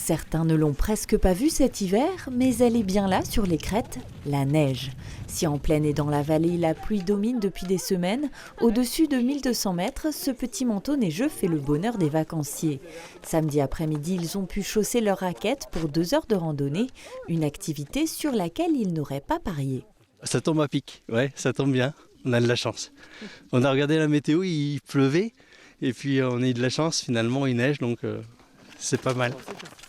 Certains ne l'ont presque pas vue cet hiver, mais elle est bien là sur les crêtes, la neige. Si en plaine et dans la vallée, la pluie domine depuis des semaines, au-dessus de 1200 mètres, ce petit manteau neigeux fait le bonheur des vacanciers. Samedi après-midi, ils ont pu chausser leurs raquettes pour 2 heures de randonnée, une activité sur laquelle ils n'auraient pas parié. Ça tombe à pic, ouais, ça tombe bien, on a de la chance. On a regardé la météo, il pleuvait, et puis on a eu de la chance, finalement il neige, donc c'est pas mal.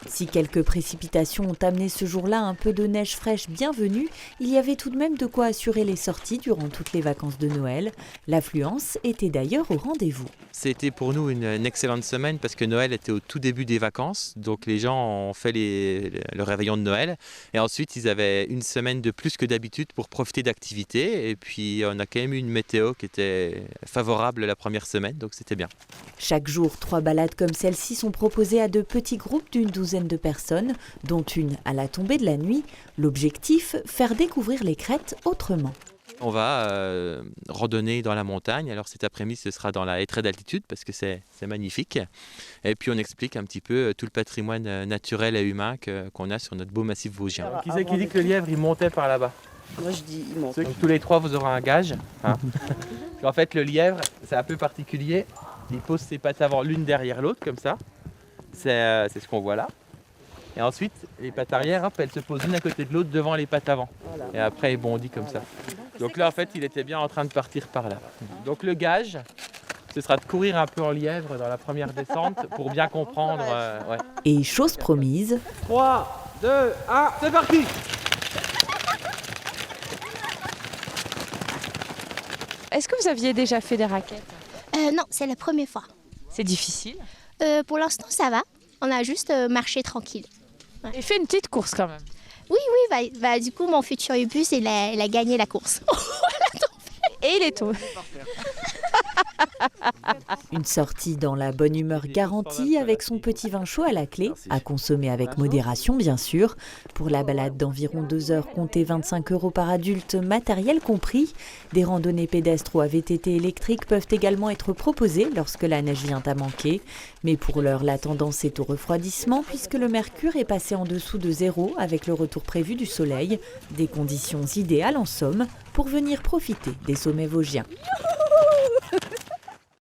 Si quelques précipitations ont amené ce jour-là un peu de neige fraîche bienvenue, il y avait tout de même de quoi assurer les sorties durant toutes les vacances de Noël. L'affluence était d'ailleurs au rendez-vous. C'était pour nous une excellente semaine parce que Noël était au tout début des vacances. Donc les gens ont fait le réveillon de Noël. Et ensuite, ils avaient une semaine de plus que d'habitude pour profiter d'activités. Et puis, on a quand même eu une météo qui était favorable la première semaine. Donc c'était bien. Chaque jour, 3 balades comme celle-ci sont proposées à de petits groupes d'une douzaine de personnes, dont une à la tombée de la nuit. L'objectif, faire découvrir les crêtes autrement. On va randonner dans la montagne. Alors cet après-midi, ce sera dans la hêtraie d'altitude parce que c'est magnifique. Et puis on explique un petit peu tout le patrimoine naturel et humain qu'on a sur notre beau massif vosgien. Qui c'est qui dit que le lièvre il montait par là-bas? Moi je dis il monte. Donc tous les trois vous aurez un gage. Hein. En fait le lièvre c'est un peu particulier. Il pose ses pattes avant l'une derrière l'autre comme ça. C'est ce qu'on voit là. Et ensuite, les pattes arrière, hop, elles se posent l'une à côté de l'autre devant les pattes avant. Voilà. Et après, il bondit comme ça. Donc là, en fait, il était bien en train de partir par là. Donc le gage, ce sera de courir un peu en lièvre dans la première descente pour bien comprendre. Ouais. Et chose promise. 3, 2, 1, c'est parti! Est-ce que vous aviez déjà fait des raquettes? Non, c'est la première fois. C'est difficile. Pour l'instant, ça va. On a juste marché tranquille. Ouais. Et fait une petite course quand même. Oui, du coup, mon futur bus, il a gagné la course. Et il est tombé. Une sortie dans la bonne humeur garantie avec son petit vin chaud à la clé, à consommer avec modération bien sûr. Pour la balade d'environ 2 heures, comptez 25 € par adulte, matériel compris. Des randonnées pédestres ou à VTT électriques peuvent également être proposées lorsque la neige vient à manquer. Mais pour l'heure, la tendance est au refroidissement puisque le mercure est passé en dessous de 0 avec le retour prévu du soleil. Des conditions idéales en somme pour venir profiter des sommets vosgiens.